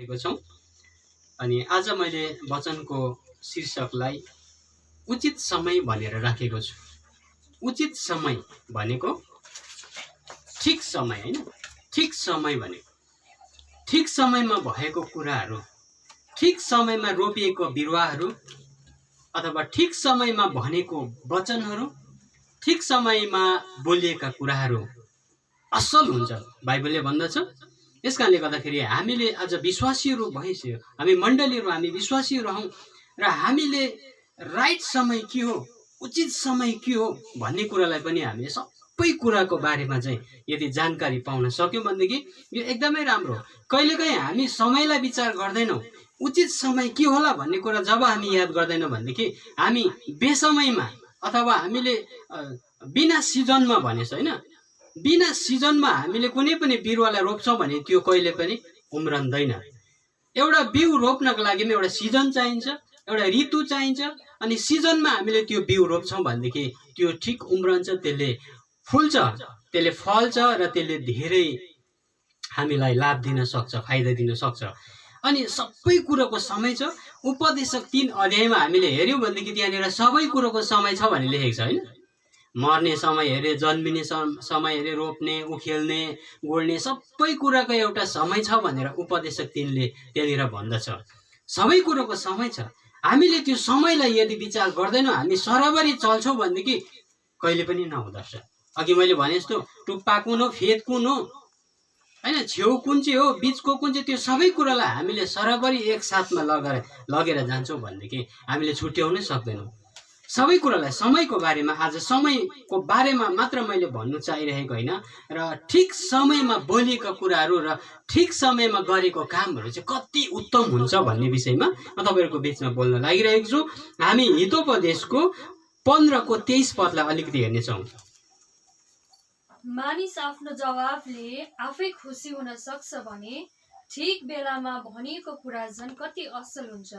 गरिरहेको छौं। अनि आज मैले वचनको शीर्षकलाई उचित समय भनेर राखेको छु। उचित समय भनेको ठिक समय हैन, ठिक समय भनेको ठिक समयमा भएको कुराहरू, ठिक समयमा रोपिएको बिरुवाहरू अथवा ठिक समयमा भनेको वचनहरू, ठिक समयमा बोलिएका कुराहरू असल हुन्छ बाइबलले भन्दछ। यसकारणले गर्दाखेरि हामीले आज विश्वासीहरू भइसक्यो, हामी मण्डलीहरू, हामी विश्वासीहरू हौं र हामीले राइट समय के हो, उचित समय के हो भन्ने कुरालाई पनि हामीले सबै कुराको बारेमा चाहिँ यदि जानकारी पाउन सक्यौं भनेदेखि यो एकदमै राम्रो हो। कहिलेकाहीँ हामी समयलाई विचार गर्दैनौं, उचित समय के होला भन्ने कुरा जब हामी याद गर्दैनौं भनेदेखि हामी बेसमयमा अथवा हामीले बिना सिजनमा भनेछ हैन, बिना सिजनमा हामीले कुनै पनि बिरुवालाई रोप्छौं भने त्यो कहिले पनि उम्रन्दैन। एउटा बिउ रोप्नको लागि एउटा सिजन चाहिन्छ, एउटा ऋतु चाहिन्छ अनि सिजनमा हामीले त्यो बिउ रोप्छौं भनेदेखि त्यो ठिक उम्रन्छ, त्यसले फुल्छ, त्यसले फल्छ र त्यसले धेरै हामीलाई लाभ दिन सक्छ, फाइदा दिन सक्छ। अनि सबै कुरोको समय छ। उपदेशक 3 अध्यायमा हामीले हेर्यौं भनेदेखि त्यहाँनिर सबै कुरोको समय छ भन्ने लेखेको छ हैन। मर्ने समय हेरे, जन्मिने समय हेरे, रोप्ने, उखेल्ने, गोड्ने सबै कुराको एउटा समय छ भनेर उपदेशक 3 ले त्यहाँनिर भन्दछ। सबै कुरोको समय छ। हामीले त्यो समयलाई यदि विचार गर्दैनौं, हामी सराबरी चल्छौं भनेदेखि कहिले पनि नहुँदछ। अघि मैले भने जस्तो टुप्पा कुन हो, फेद कुन हो हैन, छेउ कुन चाहिँ हो, बीचको कुन चाहिँ, त्यो सबै कुरालाई हामीले सराबरी एक साथमा लगेर जान्छौं भनेदेखि हामीले छुट्याउनै सक्दैनौं। सबै कुरालाई समयको बारेमा, आज समयको बारेमा मात्र मैले भन्नु चाहिरहेको होइन र ठिक समयमा बोलिएका कुराहरू र ठिक समयमा गरेको कामहरू चाहिँ कति उत्तम हुन्छ भन्ने विषयमा म तपाईहरुको बीचमा बोल्न लागिरहेको छु। हामी हितोपदेशको 15 को 23 पदलाई अलिकति हेर्नेछौँ। मानिस आफ्नो जवाफले आफै खुसी हुन सक्छ भने ठिक बेलामा भनिएको कुरा झन् कति असल हुन्छ।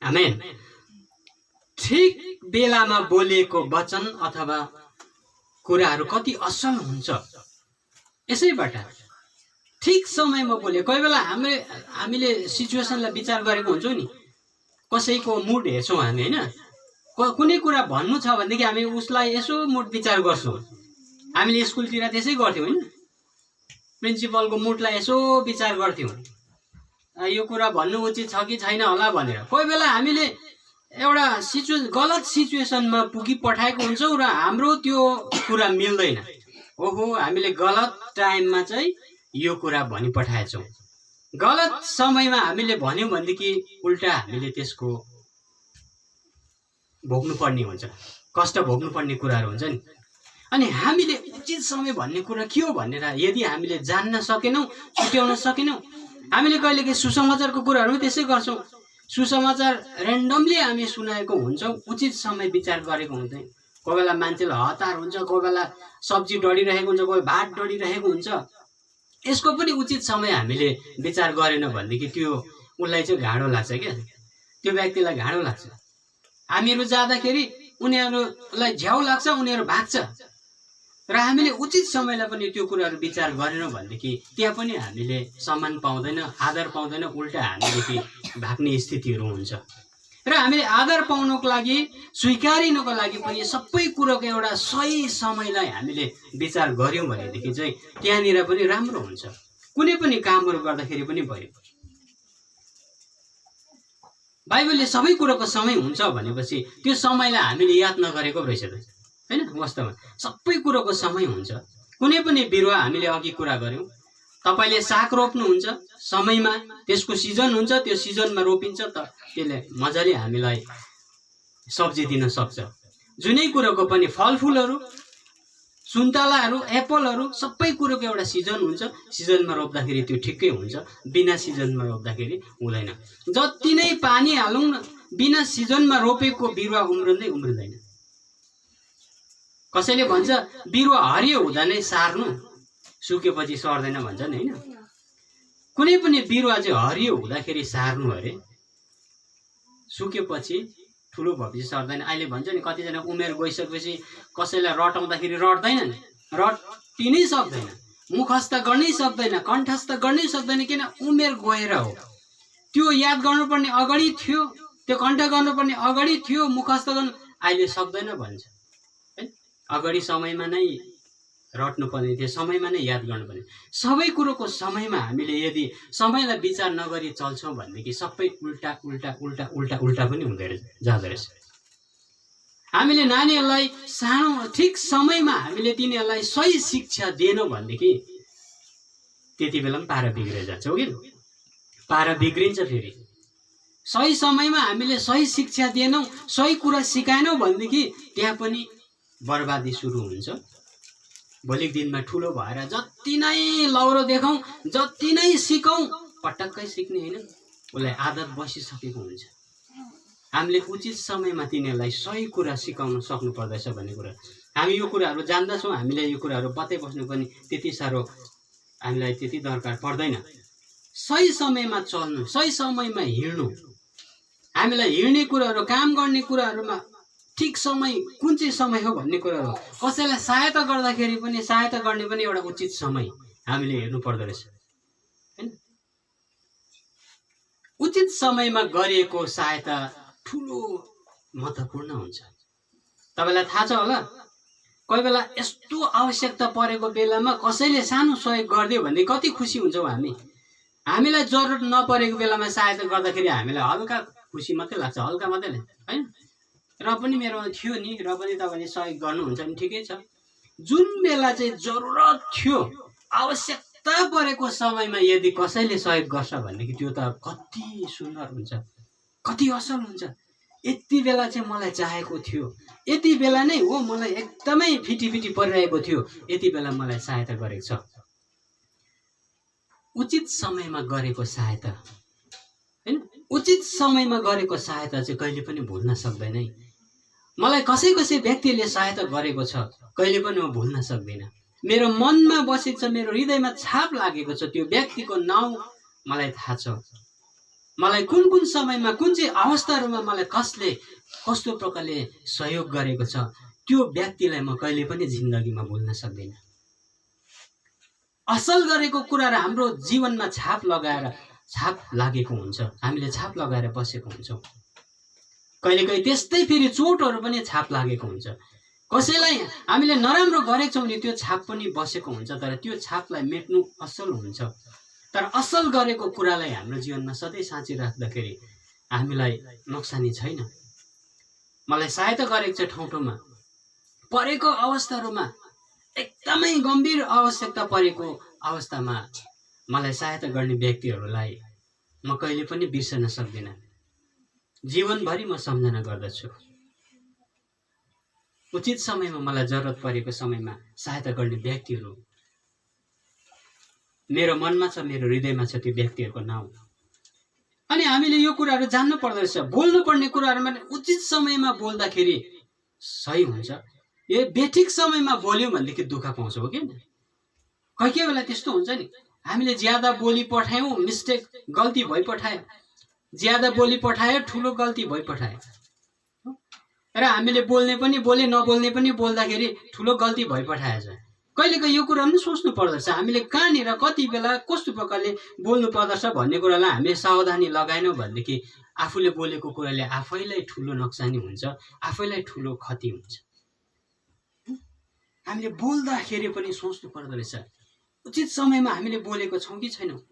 आमेन। ठिक बेलामा बोलेको वचन अथवा कुराहरू कति असल हुन्छ। यसैबाट ठिक समयमा बोले। कोही बेला हामीले सिचुएसनलाई विचार गरेको हुन्छौं नि, कसैको मुड हेर्छौं हामी हैन, कुनै कुरा भन्नु छ भनेदेखि हामी उसलाई यसो मुड विचार गर्छौं। हामीले स्कुलतिर त्यसै गर्थ्यौं हैन, प्रिन्सिपलको मुडलाई यसो विचार गर्थ्यौं, यो कुरा भन्नु उचित छ कि छैन होला भनेर। कोही बेला हामीले एउटा गलत सिचुएसनमा पुगी पठाएको हुन्छौं र हाम्रो त्यो कुरा मिल्दैन। ओहो, हामीले गलत टाइममा चाहिँ यो कुरा भनि पठाएछौं, गलत समयमा हामीले भन्यौं भनेदेखि उल्टा हामीले त्यसको भोग्नुपर्ने हुन्छ, कष्ट भोग्नुपर्ने कुराहरू हुन्छ नि। अनि हामीले उचित समय भन्ने कुरा के हो भनेर यदि हामीले जान्न सकेनौं, छुट्याउन सकेनौं, हामीले कहिलेकाहीँ सुसमाचारको कुराहरू त्यसै गर्छौं। सुसमाचार र्यान्डमली हामी सुनाएको हुन्छौं, उचित समय विचार गरेको हुँदैन। कोही बेला मान्छेलाई हतार हुन्छ, कोही बेला सब्जी डढिरहेको हुन्छ, कोही भात डढिरहेको हुन्छ। यसको पनि उचित समय हामीले विचार गरेन भनेदेखि त्यो उसलाई चाहिँ घाँडो लाग्छ क्या, त्यो व्यक्तिलाई घाँडो लाग्छ। हामीहरू जाँदाखेरि उनीहरूलाई झ्याउ लाग्छ, उनीहरू भाग्छ। र हामीले उचित समयलाई पनि त्यो कुराहरू विचार गरेनौं भनेदेखि त्यहाँ पनि हामीले सम्मान पाउँदैन, आदर पाउँदैन, उल्टा हामीदेखि भाग्ने स्थितिहरू हुन्छ। र हामीले आदर पाउनको लागि, स्वीकारिनको लागि पनि सबै कुरोको एउटा सही समयलाई हामीले विचार गर्यौं भनेदेखि चाहिँ त्यहाँनिर पनि राम्रो हुन्छ। कुनै पनि कामहरू गर्दाखेरि पनि भयो। बाइबलले सबै कुरोको समय हुन्छ भनेपछि त्यो समयलाई हामीले याद नगरेको रहेछ त हैन। वास्तवमा सबै कुरोको समय हुन्छ। कुनै पनि बिरुवा हामीले अघि कुरा गर्यौं, तपाईले साग रोप्नुहुन्छ समयमा, त्यसको सिजन हुन्छ, त्यो सिजनमा रोपिन्छ त त्यसले मजाले हामीलाई सब्जी दिन सक्छ। जुनै कुरोको पनि फलफुलहरू, सुन्तलाहरू, एप्पलहरू सबै कुरोको एउटा सिजन हुन्छ। सिजनमा रोप्दाखेरि त्यो ठिकै हुन्छ, बिना सिजनमा रोप्दाखेरि हुँदैन। जति नै पानी हालौं न, बिना सिजनमा रोपेको बिरुवा उम्रिँदैन। कसैले भन्छ बिरुवा हरियो हुँदा नै सार्नु, सुकेपछि सर्दैन भन्छन् हैन। कुनै पनि बिरुवा चाहिँ हरियो हुँदाखेरि सार्नु अरे, सुकेपछि ठुलो भएपछि सर्दैन। अहिले भन्छ नि कतिजना उमेर गइसकेपछि कसैलाई रटाउँदाखेरि रट्दैन नि, रटिनै सक्दैन, मुखस्थ गर्नै सक्दैन, कण्ठस्थ गर्नै सक्दैन, किन उमेर गएर हो। त्यो याद गर्नुपर्ने अगाडि थियो, त्यो कण्ठ गर्नुपर्ने अगाडि थियो, मुखस्थ गर्नु अहिले सक्दैन भन्छ है। अगाडि समयमा नै रट्नुपर्ने थियो, समयमा नै याद गर्नुपर्ने। सबै कुरोको समयमा हामीले यदि समयलाई विचार नगरी चल्छौँ भनेदेखि सबै उल्टा उल्टा उल्टा उल्टा उल्टा पनि हुँदै जाँदो रहेछ। हामीले नानीहरूलाई सानो ठिक समयमा हामीले तिनीहरूलाई सही शिक्षा दिएनौँ भनेदेखि त्यति बेला पनि पारा बिग्रेर जान्छ, हो कि पारा बिग्रिन्छ। फेरि सही समयमा हामीले सही शिक्षा दिएनौँ, सही कुरा सिकाएनौँ भनेदेखि त्यहाँ पनि बर्बादी सुरु हुन्छ। भोलिको दिनमा ठुलो भएर जति नै लौरो देखाउँ, जति नै सिकौँ, पटक्कै सिक्ने होइन, उसलाई आदत बसिसकेको हुन्छ। हामीले उचित समयमा तिनीहरूलाई सही कुरा सिकाउन सक्नु पर्दछ भन्ने कुरा। हामी यो कुराहरू जान्दछौँ, हामीले यो कुराहरू बताइबस्नु पनि त्यति साह्रो हामीलाई त्यति दरकार पर्दैन। सही समयमा चल्नु, सही समयमा हिँड्नु, हामीलाई हिँड्ने कुराहरू, काम गर्ने कुराहरूमा ठिक समय कुन चाहिँ समय हो भन्ने कुराहरू, कसैलाई सहायता गर्दाखेरि पनि सहायता गर्ने पनि एउटा उचित समय हामीले हेर्नु पर्दो रहेछ हैन। उचित समयमा गरिएको सहायता ठुलो महत्त्वपूर्ण हुन्छ। तपाईलाई थाहा छ होला, कोही बेला यस्तो आवश्यकता परेको बेलामा कसैले सानो सहयोग गरिदियो भने कति खुसी हुन्छौँ हामी। हामीलाई जरुरत नपरेको बेलामा सहायता गर्दाखेरि हामीलाई हल्का खुसी मात्रै लाग्छ, हल्का मात्रै हैन। र पनि मेरोमा थियो नि, र पनि तपाईँले सहयोग गर्नुहुन्छ भने ठिकै छ। जुन बेला चाहिँ जरुरत थियो, आवश्यकता परेको समयमा यदि कसैले सहयोग गर्छ भनेदेखि त्यो त कति सुन्दर हुन्छ, कति असल हुन्छ। यति बेला चाहिँ मलाई चाहेको थियो, यति बेला नै हो मलाई एकदमै फिटी परिरहेको थियो, यति बेला मलाई सहायता गरेको छ। उचित समयमा गरेको सहायता हैन, उचित समयमा गरेको सहायता चाहिँ कहिले पनि भुल्न सक्दैन। मलाई कसै व्यक्तिले सहायता गरेको छ, कहिले पनि म भुल्न सक्दिनँ। मेरो मनमा बसेको छ, मेरो हृदयमा छाप लागेको छ, त्यो व्यक्तिको नाउँ मलाई थाहा छ। मलाई कुन कुन समयमा, कुन चाहिँ अवस्थाहरूमा मलाई कसले कस्तो प्रकारले सहयोग गरेको छ, त्यो व्यक्तिलाई म कहिले पनि जिन्दगीमा भुल्न सक्दिनँ। असल गरेको कुराहरू हाम्रो जीवनमा छाप लागेको हुन्छ, हामीले छाप लगाएर बसेको हुन्छौँ। कहिलेकाहीँ त्यस्तै फेरि चोटहरू पनि छाप लागेको हुन्छ। कसैलाई हामीले नराम्रो गरेको छौँ भने त्यो छाप पनि बसेको हुन्छ, तर त्यो छापलाई मेट्नु असल हुन्छ। तर असल गरेको कुरालाई हाम्रो जीवनमा सधैँ साँची राख्दाखेरि हामीलाई नोक्सानी छैन। मलाई सहायता गरेको छ ठाउँमा परेको अवस्थाहरूमा, एकदमै गम्भीर आवश्यकता परेको अवस्थामा मलाई सहायता गर्ने व्यक्तिहरूलाई म कहिले पनि बिर्सन सक्दिनँ। जीवनभरि म सम्झना गर्दछु। उचित समयमा मलाई जरुरत परेको समयमा सहायता गर्ने व्यक्तिहरू मेरो मनमा छ, मेरो हृदयमा छ, त्यो व्यक्तिहरूको नाउँ। अनि हामीले यो कुराहरू जान्नु पर्दो रहेछ। बोल्नु पर्ने कुराहरूमा उचित समयमा बोल्दाखेरि सही हुन्छ। यो बेठिक समयमा बोल्यौँ भनेदेखि दुःख पाउँछौँ, हो कि कोही कोही बेला त्यस्तो हुन्छ नि, हामीले ज्यादा बोली पठायौँ, मिस्टेक गल्ती भइपठायो, ज्यादा बोली पठायो, ठुलो गल्ती भइपठायो। र हामीले बोल्ने पनि बोले, नबोल्ने पनि बोल्दाखेरि ठुलो गल्ती भइपठाएछ। कहिलेकाहीँ यो कुरा पनि सोच्नु पर्दछ, हामीले कहाँनिर कति बेला कस्तो प्रकारले बोल्नु पर्दछ भन्ने कुरालाई हामीले सावधानी लगाएनौँ भनेदेखि आफूले बोलेको कुराले आफैलाई ठुलो नोक्सानी हुन्छ, आफैलाई ठुलो क्षति हुन्छ। हामीले बोल्दाखेरि पनि सोच्नु पर्दो रहेछ, उचित समयमा हामीले बोलेको छौँ कि छैनौँ।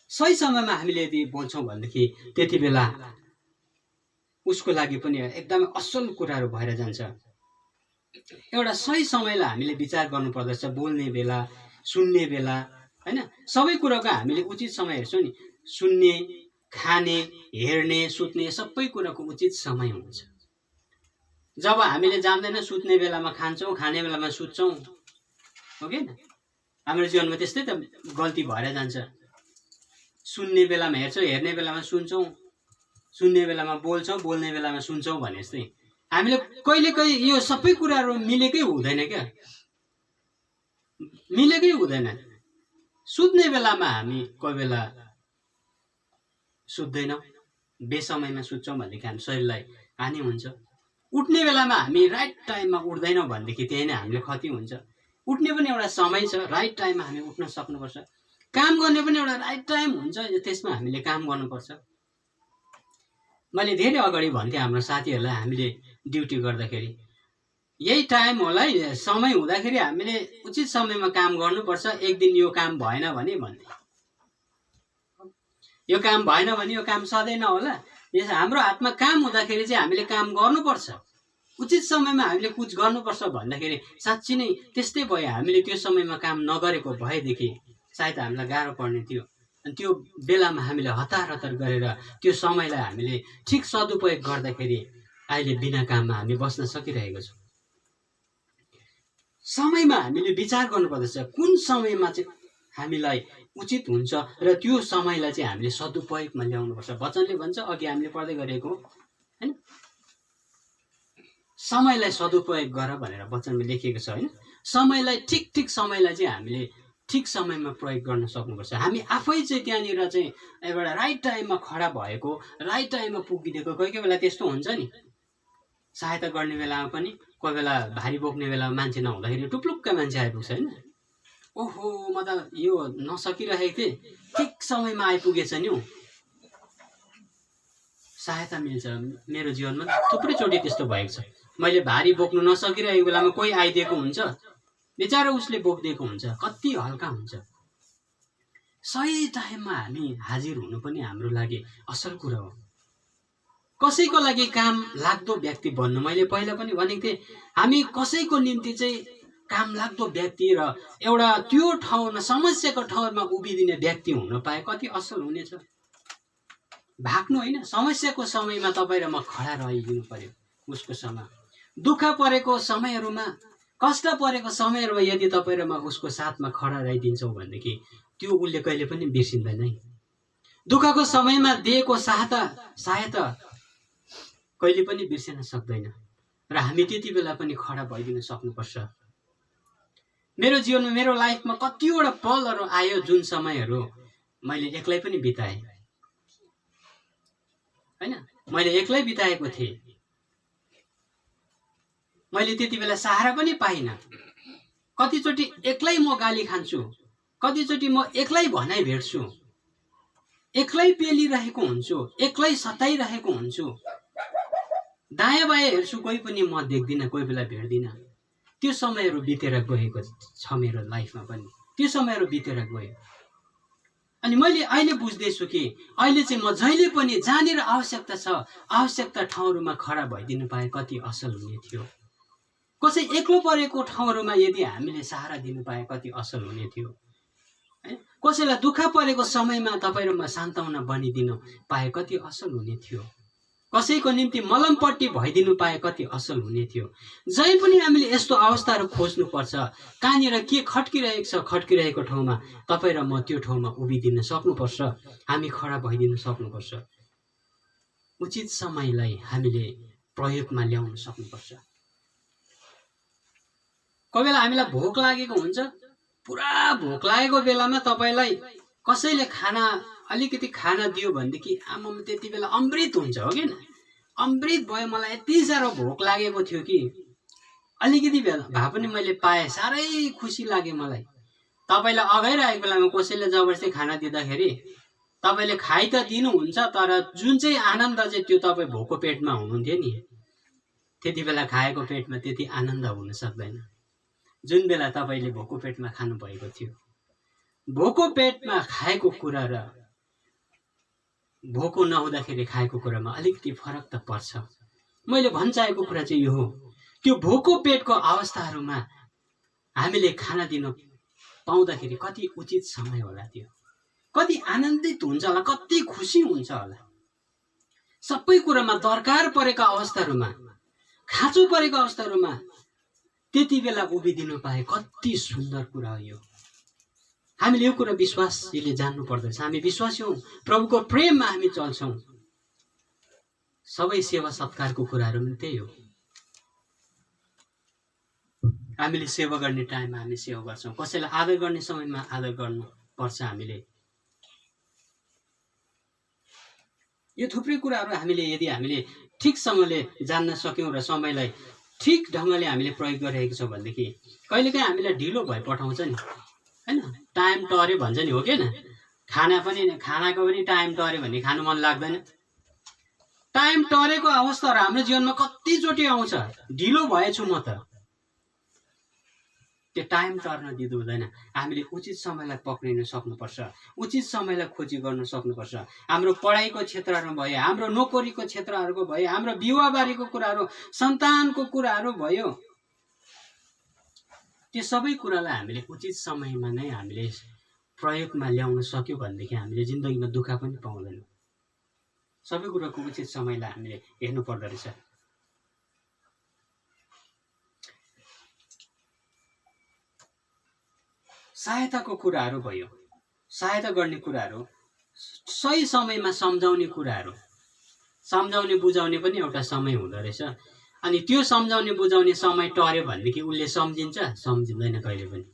सही समयमा हामीले यदि बोल्छौँ भनेदेखि त्यति बेला उसको लागि पनि एकदमै असल कुराहरू भएर जान्छ। एउटा सही समयलाई हामीले विचार गर्नुपर्दछ, बोल्ने बेला, सुन्ने बेला हैन। सबै कुराको हामीले उचित समय हेर्छौँ नि, सुन्ने, खाने, हेर्ने, सुत्ने सबै कुराको उचित समय हुन्छ। जब हामीले जान्दैन सुत्ने बेलामा खान्छौँ, खाने बेलामा सुत्छौँ, हो कि हाम्रो जीवनमा त्यस्तै त गल्ती भएर जान्छ। सुन्ने बेलामा हेर्छौँ, हेर्ने बेलामा सुन्छौँ, सुन्ने बेलामा बोल्छौँ, बोल्ने बेलामा सुन्छौँ भने जस्तै हामीले कहिलेकाहीँ यो सबै कुराहरू मिलेकै हुँदैन क्या, मिलेकै हुँदैन। सुत्ने बेलामा हामी कोही बेला सुत्दैनौँ, बेसमयमा सुत्छौँ भनेदेखि हामी शरीरलाई हानि हुन्छ। उठ्ने बेलामा हामी राइट टाइममा उठ्दैनौँ भनेदेखि त्यही नै हामीले क्षति हुन्छ। उठ्ने पनि एउटा समय छ, राइट टाइममा हामी उठ्न सक्नुपर्छ। काम गर्ने पनि एउटा राइट टाइम हुन्छ, त्यसमा हामीले काम गर्नुपर्छ। मैले धेरै अगाडि भन्थेँ हाम्रो साथीहरूलाई, हामीले ड्युटी गर्दाखेरि यही टाइम होला है, समय हुँदाखेरि हामीले उचित समयमा काम गर्नुपर्छ। एक दिन यो काम भएन भने भन्थे, यो काम भएन भने यो काम सधैँ नहोला। यस हाम्रो हातमा काम हुँदाखेरि चाहिँ हामीले काम गर्नुपर्छ, उचित समयमा हामीले कुछ गर्नुपर्छ भन्दाखेरि साँच्ची नै त्यस्तै भयो। हामीले त्यो समयमा काम नगरेको भएदेखि सायद हामीलाई गाह्रो पर्ने थियो। अनि त्यो बेलामा हामीले हतार हतार गरेर त्यो समयलाई हामीले ठिक सदुपयोग गर्दाखेरि अहिले बिना काममा हामी बस्न सकिरहेको छौँ। समयमा हामीले विचार गर्नुपर्दछ कुन समयमा चाहिँ हामीलाई उचित हुन्छ र त्यो समयलाई चाहिँ हामीले सदुपयोगमा ल्याउनुपर्छ। वचनले भन्छ, अघि हामीले पढ्दै गरेको हैन, समयलाई सदुपयोग गर भनेर वचनमा लेखिएको छ हैन। समयलाई ठिक समयलाई चाहिँ हामीले ठिक समयमा प्रयोग गर्न सक्नुपर्छ। हामी आफै चाहिँ त्यहाँनिर चाहिँ एउटा राइट टाइममा खडा भएको, राइट टाइममा पुगिदिएको। कोही कोही बेला त्यस्तो हुन्छ नि, सहायता गर्ने बेलामा पनि कोही बेला भारी बोक्ने बेलामा मान्छे नहुँदाखेरि टुप्लुक्क मान्छे आइपुग्छ हैन। ओहो, म त यो नसकिरहेको थिएँ, ठिक समयमा आइपुगेछ नि हौ, सहायता मिल्छ। मेरो जीवनमा थुप्रैचोटि त्यस्तो भएको छ। मैले भारी बोक्नु नसकिरहेको बेलामा कोही आइदिएको हुन्छ, बिचारा उसले बोकिदिएको हुन्छ, कति हल्का हुन्छ। सही टाइममा हामी हाजिर हुनु पनि हाम्रो लागि असल कुरा हो। कसैको लागि काम लाग्दो व्यक्ति बन्नु, मैले पहिला पनि भनेको थिएँ, हामी कसैको निम्ति चाहिँ काम लाग्दो व्यक्ति र एउटा त्यो ठाउँमा समस्याको ठाउँमा उभिदिने व्यक्ति हुन पाए कति असल हुनेछ। भाग्नु होइन, समस्याको समयमा तपाईँ र म खडा रहिदिनु पर्यो। उसको समय, दुःख परेको समयहरूमा, कष्ट परेको समयहरूमा यदि तपाईँ र म उसको साथमा खडा रहिदिन्छौँ भनेदेखि त्यो उसले कहिले पनि बिर्सिँदैन है। दुःखको समयमा दिएको सहायता कहिले पनि बिर्सिन सक्दैन र हामी त्यति बेला पनि खडा भइदिन सक्नुपर्छ। मेरो जीवनमा, मेरो लाइफमा कतिवटा पलहरू आयो जुन समयहरू मैले एक्लै पनि बिताएँ हैन। मैले एक्लै बिताएको थिएँ, मैले त्यति बेला सहारा पनि पाइनँ। कतिचोटि एक्लै म गाली खान्छु, कतिचोटि म एक्लै भनाइ भेट्छु, एक्लै पेलिरहेको हुन्छु, एक्लै सताइरहेको हुन्छु। दायाँ बायाँ हेर्छु, कोही पनि म देख्दिनँ, कोही बेला भेट्दिनँ। त्यो समयहरू बितेर गएको छ मेरो लाइफमा पनि, त्यो समयहरू बितेर गयो। अनि मैले अहिले बुझ्दैछु कि अहिले चाहिँ म जहिले पनि जहाँनिर आवश्यकता छ, आवश्यकता ठाउँहरूमा खडा भइदिनु पाए कति असल हुने थियो। कसै एक्लो परेको ठाउँहरूमा यदि हामीले सहारा दिनु पाए कति असल हुने थियो। कसैलाई दुःख परेको समयमा तपाईँ र म सान्त्वना बनिदिनु पाए कति असल हुने थियो। कसैको निम्ति मलमपट्टि भइदिनु पाए कति असल हुने थियो। जहीँ पनि हामीले यस्तो अवस्थाहरू खोज्नुपर्छ, कहाँनिर के खट्किरहेको छ, खट्किरहेको ठाउँमा तपाईँ र म त्यो ठाउँमा उभिदिन सक्नुपर्छ, हामी खडा भइदिन सक्नुपर्छ। उचित समयलाई हामीले प्रयोगमा ल्याउन सक्नुपर्छ। कोही बेला हामीलाई भोक लागेको हुन्छ, पुरा भोक लागेको बेलामा तपाईँलाई कसैले अलिकति खाना दियो भनेदेखि आमामा त्यति बेला अमृत हुन्छ हो कि न। अमृत भयो, मलाई यति साह्रो भोक लागेको थियो कि अलिकति भए पनि मैले पाएँ, साह्रै खुसी लाग्यो मलाई। तपाईँलाई अगाइरहेको बेलामा कसैले जबरजस्ती खाना दिँदाखेरि तपाईँले खाइ त दिनुहुन्छ, तर जुन चाहिँ आनन्द चाहिँ त्यो तपाईँ भोको पेटमा हुनुहुन्थ्यो नि, त्यति बेला खाएको पेटमा त्यति आनन्द हुन सक्दैन जुन बेला तपाईँले भोको पेटमा खानुभएको थियो। भोको पेटमा खाएको कुरा र भोको नहुँदाखेरि खाएको कुरामा अलिकति फरक त पर्छ। मैले भन्न चाहेको कुरा चाहिँ यो हो, त्यो भोको पेटको अवस्थाहरूमा हामीले खाना दिन पाउँदाखेरि कति उचित समय होला, त्यो कति आनन्दित हुन्छ होला, कति खुसी हुन्छ होला। सबै कुरामा दरकार परेका अवस्थाहरूमा, खाँचो परेको अवस्थाहरूमा त्यति बेला उभिदिनु पाए कति सुन्दर कुरा हो यो। हामीले यो कुरा विश्वासीले जान्नु पर्दछ। हामी विश्वासी हौँ, प्रभुको प्रेममा हामी चल्छौँ। सबै सेवा सत्कारको कुराहरू पनि त्यही हो। हामीले सेवा गर्ने टाइममा हामी सेवा गर्छौँ, कसैलाई आदर गर्ने समयमा आदर गर्नुपर्छ। हामीले यो थुप्रै कुराहरू हामीले हामीले ठिकसँगले जान्न सक्यौँ र समयलाई ठिक ढङ्गले हामीले प्रयोग गरिरहेको छौँ भनेदेखि कहिलेकाहीँ हामीलाई ढिलो भइ पठाउँछ नि हैन। टाइम टर्यो भन्छ नि, हो किन? खानाको पनि टाइम टर्यो भने खानु मन लाग्दैन। टाइम टरेको अवस्थाहरू हाम्रो जीवनमा कतिचोटि आउँछ। ढिलो भएछु म त, त्यो टाइम टर्न दिनु हुँदैन। हामीले उचित समयलाई पक्रिन सक्नुपर्छ, उचित समयलाई खोजी गर्न सक्नुपर्छ। हाम्रो पढाइको क्षेत्रहरू भयो, हाम्रो नोकरीको क्षेत्रहरूको भयो, हाम्रो विवाहबारीको कुराहरू, सन्तानको कुराहरू भयो, त्यो सबै कुरालाई हामीले उचित समयमा नै हामीले प्रयोगमा ल्याउन सक्यो भनेदेखि हामीले जिन्दगीमा दुःख पनि पाउँदैनौँ। सबै कुराको उचित समयलाई हामीले हेर्नु पर्दो रहेछ। सहायताको कुराहरू भयो, सहायता गर्ने कुराहरू, सही समयमा सम्झाउने कुराहरू, सम्झाउने बुझाउने पनि एउटा समय हुँदो रहेछ। अनि त्यो सम्झाउने बुझाउने समय टर्यो भनेदेखि उसले सम्झिन्छ? सम्झिँदैन कहिले पनि।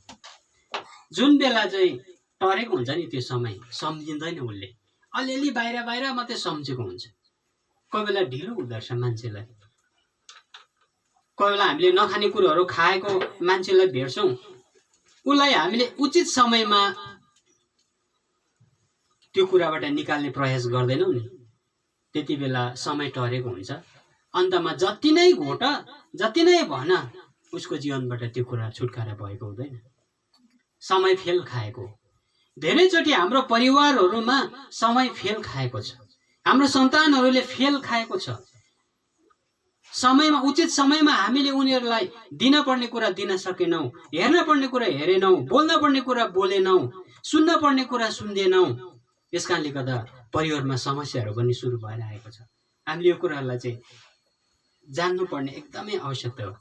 जुन बेला चाहिँ टरेको हुन्छ नि त्यो समय सम्झिँदैन उसले, अलिअलि बाहिर बाहिर मात्रै सम्झेको हुन्छ। कोही बेला ढिलो हुँदो रहेछ मान्छेलाई। कोही बेला हामीले नखाने कुरोहरू खाएको मान्छेलाई भेट्छौँ, उसलाई हामीले उचित समयमा त्यो कुराबाट निकाल्ने प्रयास गर्दैनौँ नि, त्यति बेला समय टरेको हुन्छ। अन्तमा जति नै घोट, जति नै भन, उसको जीवनबाट त्यो कुरा छुटकारा भएको हुँदैन, समय फेल खाएको। धेरैचोटि हाम्रो परिवारहरूमा समय फेल खाएको छ, हाम्रो सन्तानहरूले फेल खाएको छ। समयमा, उचित समयमा हामीले उनीहरूलाई दिन पर्ने कुरा दिन सकेनौँ, हेर्न पर्ने कुरा हेरेनौँ, बोल्न पर्ने कुरा बोलेनौँ, सुन्न पर्ने कुरा सुन्दैनौँ। यस कारणले गर्दा परिवारमा समस्याहरू पनि सुरु भएर आएको छ। हामीले यो कुराहरूलाई चाहिँ जान्नुपर्ने एकदमै आवश्यकता हो।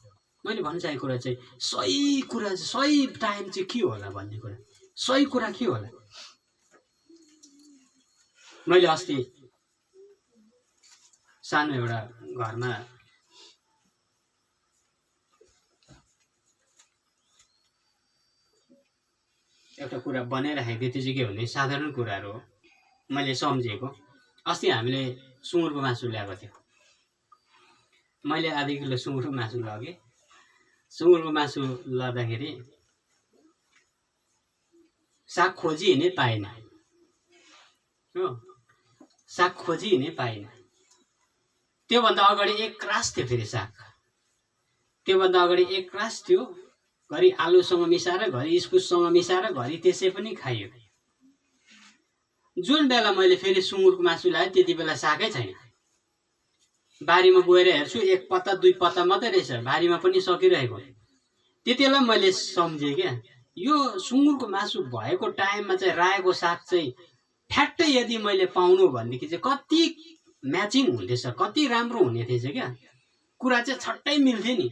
मैले भन्न चाहेको कुरा चाहिँ सही कुरा, सही टाइम चाहिँ के होला भन्ने कुरा, सही कुरा के होला। मैले अस्ति सानो एउटा घरमा एउटा कुरा बनाइराखेको थिएँ। त्यो चाहिँ के भने साधारण कुराहरू हो, मैले सम्झेको। अस्ति हामीले सुँगुरको मासु ल्याएको थियो। मैले आधा किलो सुँगुरको मासु लगेँ। सुँगुरको मासु लाँदाखेरि साग खोजी हिँडे पाएन हो, साग खोजी हिँडे पाएन। त्योभन्दा अगाडि एक क्रास थियो, फेरि साग त्योभन्दा अगाडि एक क्रास थियो। घरि आलुसँग मिसाएर, घरि इस्कुससँग मिसाएर, घरि त्यसै पनि खाइयो। जुन बेला मैले फेरि सुँगुरको मासु ल्याएँ त्यति बेला सागै छैन। बारीमा गएर हेर्छु, एक पत्ता दुई पत्ता मात्रै रहेछ, बारीमा पनि सकिरहेको। त्यति बेला मैले सम्झेँ क्या, यो सुँगुरको मासु भएको टाइममा चाहिँ रायोको साग चाहिँ ठ्याक्कै यदि मैले पाउनु भनेदेखि चाहिँ कति म्याचिङ हुँदैछ, कति राम्रो हुने थिएछ क्या। कुरा चाहिँ छट्टै मिल्थ्यो नि।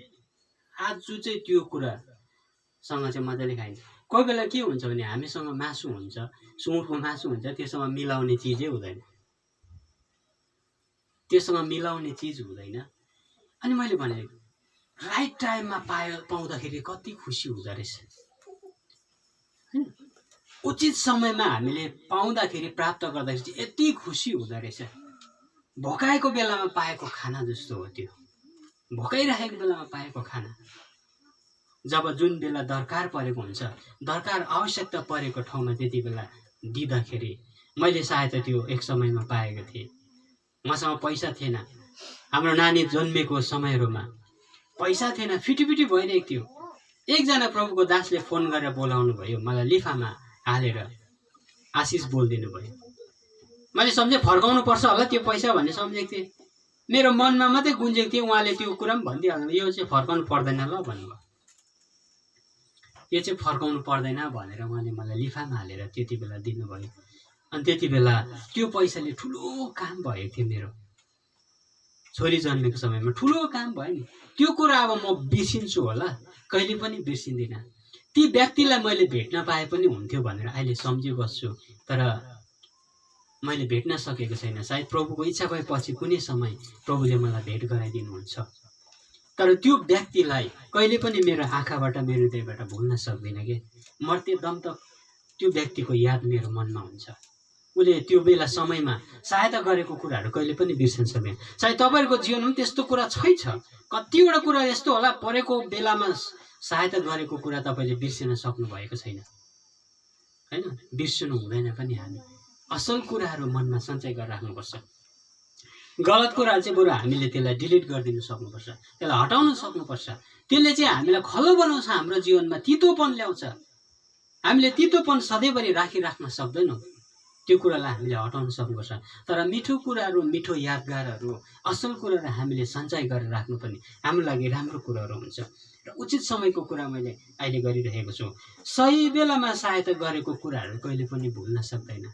आज चाहिँ त्यो कुरासँग चाहिँ मजाले खाइन्छ। कोही बेला के हुन्छ भने हामीसँग मासु हुन्छ, सुँगुरको मासु हुन्छ, त्योसँग मिलाउने चिजै हुँदैन, त्योसँग मिलाउने चिज हुँदैन। अनि मैले भने राइट टाइममा पाउँदाखेरि कति खुसी हुँदो रहेछ। उचित समयमा हामीले पाउँदाखेरि, प्राप्त गर्दाखेरि यति खुसी हुँदो रहेछ। भोकाएको बेलामा पाएको खाना जस्तो हो त्यो, भोकाइराखेको बेलामा पाएको खाना। जब जुन बेला दरकार परेको हुन्छ, दरकार आवश्यकता परेको ठाउँमा त्यति बेला दिँदाखेरि मैले सायद त्यो एक समयमा पाएको थिएँ। मसँग पैसा थिएन, हाम्रो नानी जन्मेको समयहरूमा पैसा थिएन, फिटिफिटी भइरहेको थियो। एकजना प्रभुको दासले फोन गरेर बोलाउनु भयो, मलाई लिफामा हालेर आशिष बोलिदिनु भयो। मैले सम्झेँ फर्काउनु पर्छ होला त्यो पैसा भन्ने सम्झेको थिएँ। मेरो मनमा मात्रै गुन्जेको थियो। उहाँले त्यो कुरा पनि भनिदिइहाल्नु, यो चाहिँ फर्काउनु पर्दैन ल भन्नुभयो, यो चाहिँ फर्काउनु पर्दैन भनेर उहाँले मलाई लिफामा हालेर त्यति बेला दिनुभयो। अनि त्यति बेला त्यो पैसाले ठुलो काम भएको थियो। मेरो छोरी जन्मेको समयमा ठुलो काम भयो नि। त्यो कुरा अब म बिर्सिन्छु होला, कहिले पनि बिर्सिँदिनँ। ती व्यक्तिलाई मैले भेट्न पाए पनि हुन्थ्यो भनेर अहिले सम्झिबस्छु, तर मैले भेट्न सकेको छैन। सायद प्रभुको इच्छा भएपछि कुनै समय प्रभुले मलाई भेट गराइदिनुहुन्छ। तर त्यो व्यक्तिलाई कहिले पनि मेरो आँखाबाट, मेरो हृदयबाट भुल्न सक्दिनँ कि मर्ते दम तक त्यो व्यक्तिको याद मेरो मनमा हुन्छ। उसले त्यो बेला समयमा सहायता गरेको कुराहरू कहिले पनि बिर्सन सक्दैन। सायद तपाईँहरूको जीवनमा पनि त्यस्तो कुरा छैछ, कतिवटा कुरा यस्तो होला, परेको बेलामा सहायता गरेको कुरा तपाईँले बिर्सिन सक्नु भएको छैन। हैन, बिर्सनु हुँदैन पनि। हामी असल कुराहरू मनमा सञ्चय गरेर राख्नुपर्छ। गलत कुराहरू चाहिँ बरु हामीले त्यसलाई डिलिट गरिदिनु सक्नुपर्छ, त्यसलाई हटाउन सक्नुपर्छ। त्यसले चाहिँ हामीलाई खलो बनाउँछ, हाम्रो जीवनमा तितोपन ल्याउँछ। हामीले तितोपन सधैँभरि राख्न सक्दैनौँ, त्यो कुरालाई हामीले हटाउन सक्नुपर्छ। तर मिठो कुराहरू, मिठो यादगारहरू, असल कुराहरू हामीले सञ्चय गरेर राख्नुपर्ने हाम्रो लागि राम्रो कुराहरू हुन्छ। र उचित समयको कुरा मैले अहिले गरिरहेको छु। सही बेलामा सहायता गरेको कुराहरू कहिले पनि भुल्न सक्दैन।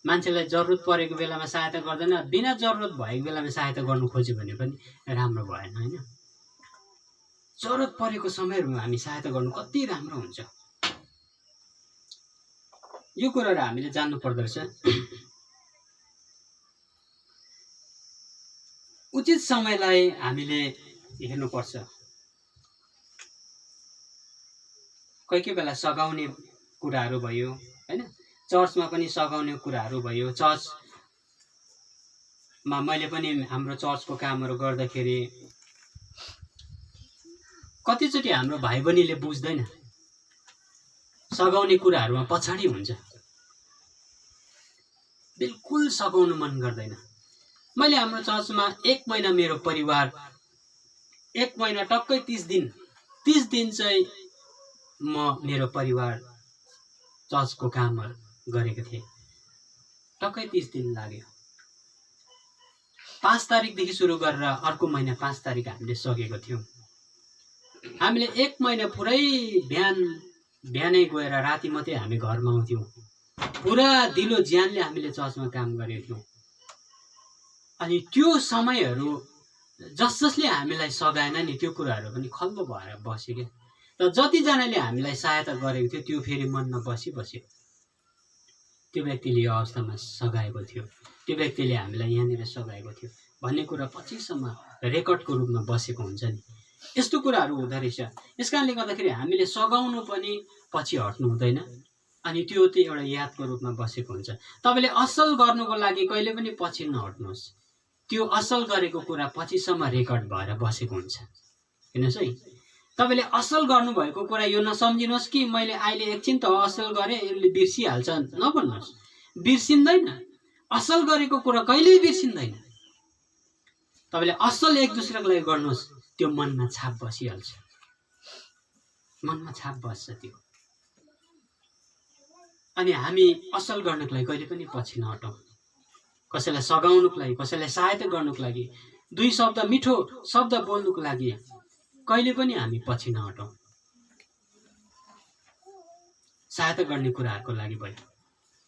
मान्छेलाई जरुरत परेको बेलामा सहायता गर्दैन, बिना जरुरत भएको बेलामा सहायता गर्नु खोज्यो भने पनि राम्रो भएन, होइन। जरुरत परेको समयहरूमा हामी सहायता गर्नु कति राम्रो हुन्छ, यो कुराहरू हामीले जान्नु पर्दछ। उचित समयलाई हामीले हेर्नुपर्छ। कोही बेला सघाउने कुराहरू भयो, होइन, चर्चमा पनि सघाउने कुराहरू भयो। चर्चमा मैले पनि हाम्रो चर्चको कामहरू गर्दाखेरि कतिचोटि हाम्रो भाइ बहिनीले बुझ्दैन, सघाउने कुराहरूमा पछाडि हुन्छ, बिल्कुल सघाउनु मन गर्दैन। मैले हाम्रो चर्चमा 1 महिना मेरो परिवार, 1 महिना टक्कै 30 दिन चाहिँ म मेरो परिवार चर्चको कामहरू गरेको थिएँ। टक्कै 30 दिन लाग्यो। 5 तारिकदेखि सुरु गरेर अर्को महिना 5 तारिक हामीले सकेको थियौँ। हामीले 1 महिना पुरै बिहानै गएर राति मात्रै हामी घरमा आउँथ्यौँ। पुरा दिलो ज्यानले हामीले चर्चमा काम गरेको थियौँ। अनि त्यो समयहरू जसले हामीलाई सघाएन नि, त्यो कुराहरू पनि खल्लो भएर बस्यो क्या। र जतिजनाले हामीलाई सहायता गरेको थियो त्यो फेरि मनमा बस्यो। त्यो व्यक्तिले यो अवस्थामा सघाएको थियो, त्यो व्यक्तिले हामीलाई यहाँनिर सघाएको थियो भन्ने कुरा पछिसम्म रेकर्डको रूपमा बसेको हुन्छ नि। यस्तो कुराहरू हुँदो रहेछ। यस कारणले गर्दाखेरि हामीले सघाउनु पनि पछि हट्नु हुँदैन, अनि त्यो चाहिँ एउटा यादको रूपमा बसेको हुन्छ। तपाईँले असल गर्नुको लागि कहिले पनि पछि नहट्नुहोस्। त्यो असल गरेको कुरा पछिसम्म रेकर्ड भएर बसेको हुन्छ। हेर्नुहोस् है, तपाईँले असल गर्नुभएको कुरा यो नसम्झिनुहोस् कि मैले अहिले एकछिन त असल गरेँ यसले बिर्सिहाल्छ, नभन्नुहोस्। बिर्सिँदैन, असल गरेको कुरा कहिल्यै बिर्सिँदैन। तपाईँले असल एक दुस्राको लागि गर्नुहोस्, त्यो मनमा छाप बसिहाल्छ, मनमा छाप बस्छ त्यो। अनि हामी असल गर्नको लागि कहिले पनि पछि नहटौँ। कसैलाई सघाउनुको लागि, कसैलाई सहायता गर्नुको लागि, 2 शब्द मिठो शब्द बोल्नुको लागि कहिले पनि हामी पछि नहटौँ। सहायता गर्ने कुराहरूको लागि भयो।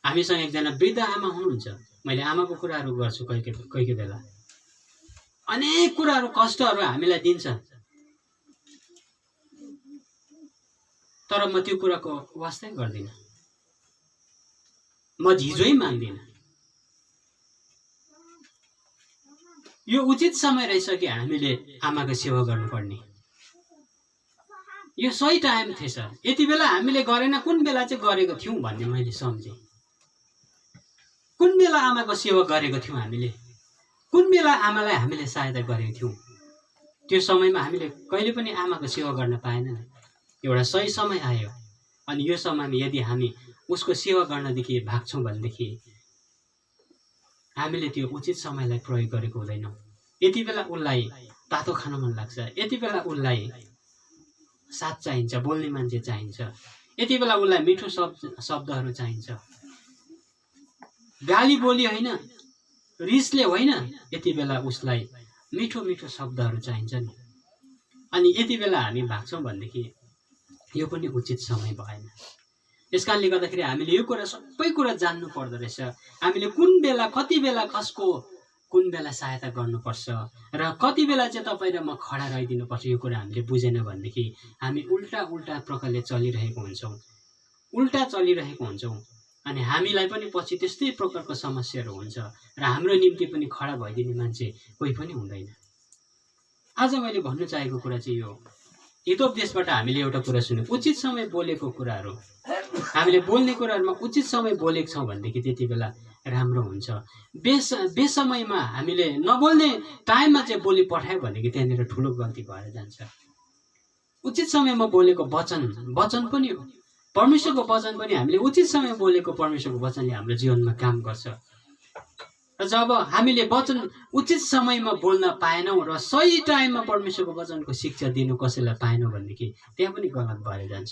हामीसँग एकजना वृद्ध आमा हुनुहुन्छ। मैले आमाको कुराहरू गर्छु कोही बेला। अनेक कुराहरू, कष्टहरू हामीलाई दिन्छ, तर म त्यो कुराको वास्तै गर्दिनँ। म झिझोइ माग्दिनँ। यो उचित समय रहेछ कि हामीले आमाको सेवा गर्नुपर्ने। यो सही टाइम थिएछ। यति बेला हामीले गरेन, कुन बेला चाहिँ गरेको थियौँ भन्ने मैले सम्झेँ। कुन बेला आमाको सेवा गरेको थियौँ हामीले, कुन बेला आमालाई हामीले सहायता गरेको थियौँ। त्यो समयमा हामीले कहिले पनि आमाको सेवा गर्न पाएनौँ। एउटा सही समय आयो, अनि यो समयमा यदि हामी उसको सेवा गर्नदेखि भाग्छौँ भनेदेखि हामीले त्यो उचित समयलाई प्रयोग गरेको हुँदैनौँ। यति बेला उसलाई तातो खान मन लाग्छ, यति बेला उसलाई साथ चाहिन्छ, बोल्ने मान्छे चाहिन्छ, यति बेला उसलाई मिठो शब्दहरू चाहिन्छ, गाली बोली होइन, रिसले होइन, यति बेला उसलाई मिठो मिठो शब्दहरू चाहिन्छ नि। अनि यति बेला हामी भाग्छौँ भनेदेखि यो पनि उचित समय भएन। यस कारणले गर्दाखेरि हामीले यो कुरा, सबै कुरा जान्नु पर्दो रहेछ। हामीले कुन बेला, कति बेला, कसको कुन बेला सहायता गर्नुपर्छ र कति बेला चाहिँ तपाईँ र म खडा रहिदिनुपर्छ, यो कुरा हामीले बुझेन भनेदेखि हामी उल्टा प्रकारले चलिरहेको हुन्छौँ, उल्टा चलिरहेको हुन्छौँ। अनि हामीलाई पनि पछि त्यस्तै प्रकारको समस्याहरू हुन्छ र हाम्रो निम्ति पनि खडा भइदिने मान्छे कोही पनि हुँदैन। आज मैले भन्नु चाहेको कुरा चाहिँ यो, हितोपदेशबाट हामीले एउटा कुरा सुन्यौँ, उचित समय बोलेको कुराहरू, हामीले बोल्ने कुराहरूमा उचित समय बोलेको छौँ भनेदेखि त्यति बेला राम्रो हुन्छ। बेसमयमा हामीले नबोल्ने टाइममा चाहिँ बोली पठायो भनेदेखि त्यहाँनिर ठुलो गल्ती भएर जान्छ। उचित समयमा बोलेको वचन पनि हो। परमेश्वरको वचन पनि हामीले उचित समय बोलेको परमेश्वरको वचनले हाम्रो जीवनमा काम गर्छ। र जब हामीले वचन उचित समयमा बोल्न पाएनौँ र सही टाइममा परमेश्वरको वचनको शिक्षा दिनु कसैलाई पाएनौँ भनेदेखि त्यहाँ पनि गलत भएर जान्छ।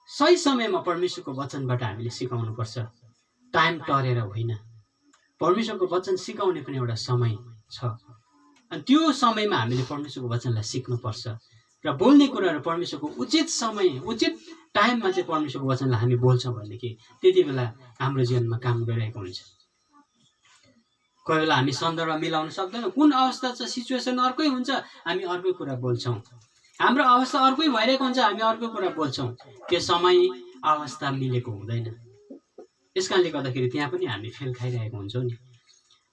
सही समयमा परमेश्वरको वचनबाट हामीले सिकाउनुपर्छ, टाइम टरेर होइन। परमेश्वरको वचन सिकाउने पनि एउटा समय छ, अनि त्यो समयमा हामीले परमेश्वरको वचनलाई सिक्नुपर्छ र बोल्ने कुराहरू परमेश्वरको उचित समय उचित टाइममा चाहिँ परमेश्वरको वचनलाई हामी बोल्छौँ भनेदेखि त्यति बेला हाम्रो जीवनमा काम गरिरहेको हुन्छ। कोही बेला हामी सन्दर्भ मिलाउन सक्दैनौँ, कुन अवस्था छ, सिचुएसन अर्कै हुन्छ, हामी अर्कै कुरा बोल्छौँ। हाम्रो अवस्था अर्कै भइरहेको हुन्छ, हामी अर्कै कुरा बोल्छौँ। त्यो समय अवस्था मिलेको हुँदैन। यस कारणले गर्दाखेरि त्यहाँ पनि हामी फेल खाइरहेको हुन्छौँ नि।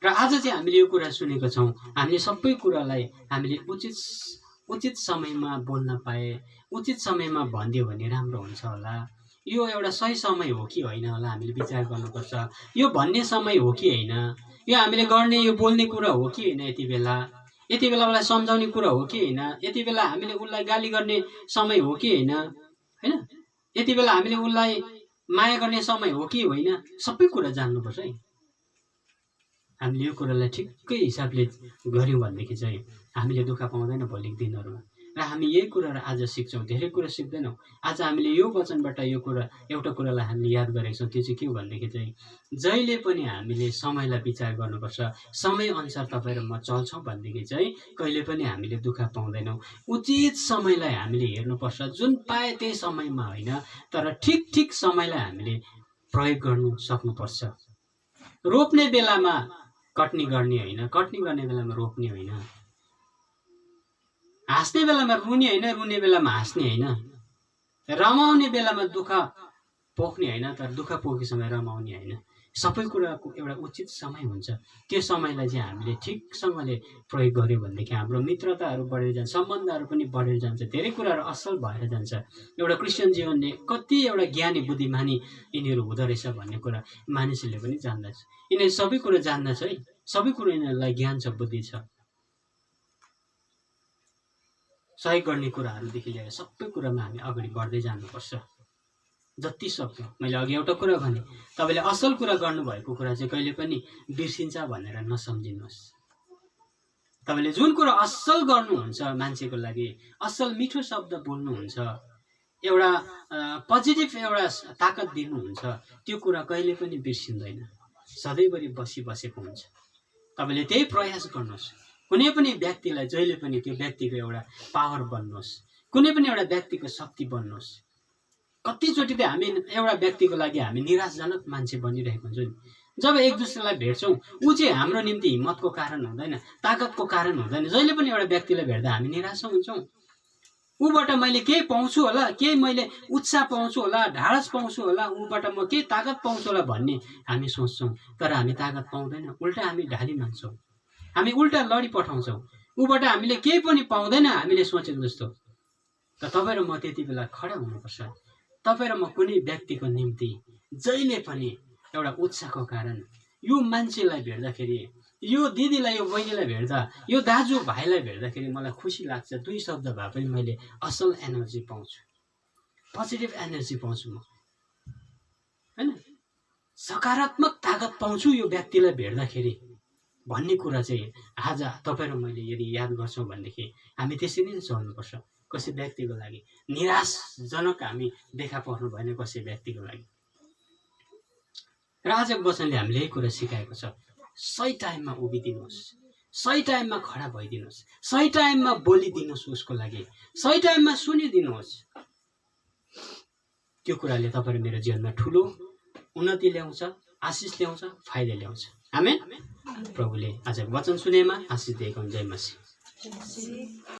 र आज चाहिँ हामीले यो कुरा सुनेको छौँ, हामीले सबै कुरालाई हामीले उचित समयमा बोल्न पाए, उचित समयमा भनिदियो भने राम्रो हुन्छ होला। यो एउटा सही समय हो कि होइन होला हामीले विचार गर्नुपर्छ। यो भन्ने समय हो कि होइन, यो हामीले गर्ने यो बोल्ने कुरा हो कि होइन, यति बेला उसलाई सम्झाउने कुरा हो कि होइन, यति बेला हामीले उसलाई गाली गर्ने समय हो कि होइन, होइन, यति बेला हामीले उसलाई माया गर्ने समय हो कि होइन, सबै कुरा जान्नुपर्छ है। हामीले यो कुरालाई ठिक्कै हिसाबले गऱ्यौँ भनेदेखि चाहिँ हामीले दुःख पाउँदैन भोलिको दिनहरूमा। र हामी यही कुराहरू आज सिक्छौँ, धेरै कुरा सिक्दैनौँ। आज हामीले यो वचनबाट यो कुरा एउटा कुरालाई हामीले याद गरेको छौँ, त्यो चाहिँ के हो भनेदेखि चाहिँ जहिले पनि हामीले समयलाई विचार गर्नुपर्छ। समयअनुसार तपाईँ र म चल्छौँ भनेदेखि चाहिँ कहिले पनि हामीले दुःख पाउँदैनौँ। उचित समयलाई हामीले हेर्नुपर्छ, जुन पाए त्यही समयमा होइन, तर ठिक समयलाई हामीले प्रयोग गर्नु सक्नुपर्छ। रोप्ने बेलामा कटनी गर्ने होइन, कटनी गर्ने बेलामा रोप्ने होइन, हाँस्ने बेलामा रुने होइन, रुने बेलामा हाँस्ने होइन, रमाउने बेलामा दुःख पोख्ने होइन, तर दुःख पोख्ने समय रमाउने होइन। सबै कुराको एउटा उचित समय हुन्छ। त्यो समयलाई चाहिँ हामीले ठिकसँगले प्रयोग गर्यो भनेदेखि हाम्रो मित्रताहरू बढेर जान्छ, सम्बन्धहरू पनि बढेर जान्छ, धेरै कुराहरू असल भएर जान्छ। एउटा क्रिस्चियन जीवनले कति एउटा ज्ञानी बुद्धिमानी यिनीहरू हुँदो रहेछ भन्ने कुरा मानिसहरूले पनि जान्दछ। यिनीहरू सबै कुरा जान्दछ है, सबै कुरो यिनीहरूलाई ज्ञान छ, बुद्धि छ। सहयोग गर्ने कुराहरूदेखि लिएर सबै कुरामा हामी अगाडि बढ्दै जानुपर्छ जति सक्दो। मैले अघि एउटा कुरा भने, तपाईँले असल कुरा गर्नुभएको कुरा चाहिँ कहिले पनि बिर्सिन्छ भनेर नसम्झिनुहोस्। तपाईँले जुन कुरा असल गर्नुहुन्छ मान्छेको लागि, असल मिठो शब्द बोल्नुहुन्छ, एउटा पोजिटिभ एउटा ताकत दिनुहुन्छ, त्यो कुरा कहिले पनि बिर्सिँदैन, सधैँभरि बसेको हुन्छ। तपाईँले त्यही प्रयास गर्नुहोस्। कुनै पनि व्यक्तिलाई जहिले पनि त्यो व्यक्तिको एउटा पावर बन्नुहोस्, कुनै पनि एउटा व्यक्तिको शक्ति बन्नुहोस्। कतिचोटि त हामी एउटा व्यक्तिको लागि हामी निराशजनक मान्छे बनिरहेको हुन्छौँ नि। जब एक दुसरालाई भेट्छौँ, ऊ चाहिँ हाम्रो निम्ति हिम्मतको कारण हुँदैन, ताकतको कारण हुँदैन। जहिले पनि एउटा व्यक्तिलाई भेट्दा हामी निराश हुन्छौँ। ऊबाट मैले केही पाउँछु होला, केही मैले उत्साह पाउँछु होला, ढाडस पाउँछु होला, ऊबाट म केही ताकत पाउँछु होला भन्ने हामी सोच्छौँ, तर हामी ताकत पाउँदैन। उल्टा हामी ढाली मान्छौँ, हामी उल्टा लडी पठाउँछौँ। ऊबाट हामीले केही पनि पाउँदैन हामीले सोचेको जस्तो। त तपाईँ र म त्यति बेला खडा हुनुपर्छ। तपाईँ र म कुनै व्यक्तिको निम्ति जहिले पनि एउटा उत्साहको कारण, यो मान्छेलाई भेट्दाखेरि, यो दिदीलाई यो बहिनीलाई भेट्दा, यो दाजु भाइलाई भेट्दाखेरि मलाई खुसी लाग्छ। दुई शब्द भए पनि मैले असल एनर्जी पाउँछु, पोजिटिभ एनर्जी पाउँछु म, होइन, सकारात्मक ताकत पाउँछु यो व्यक्तिलाई भेट्दाखेरि भन्ने कुरा चाहिँ आज तपाईँ र मैले यदि याद गर्छौँ भनेदेखि हामी त्यसरी नै चल्नुपर्छ। कसै व्यक्तिको लागि निराशजनक हामी देखा पर्नु भएन कसै व्यक्तिको लागि। र आजको वचनले हामीले यही कुरा सिकाएको छ, सही टाइममा उभिदिनुहोस्, सही टाइममा खडा भइदिनुहोस्, सही टाइममा बोलिदिनुहोस्, उसको लागि सही टाइममा सुनिदिनुहोस्। त्यो कुराले तपाईँ र मेरो जीवनमा ठुलो उन्नति ल्याउँछ, आशिष ल्याउँछ, फाइदा ल्याउँछ। आमेन। प्रभुले आजको वचन सुनेमा आशिष दिएको हुन्छ। जय मसीह।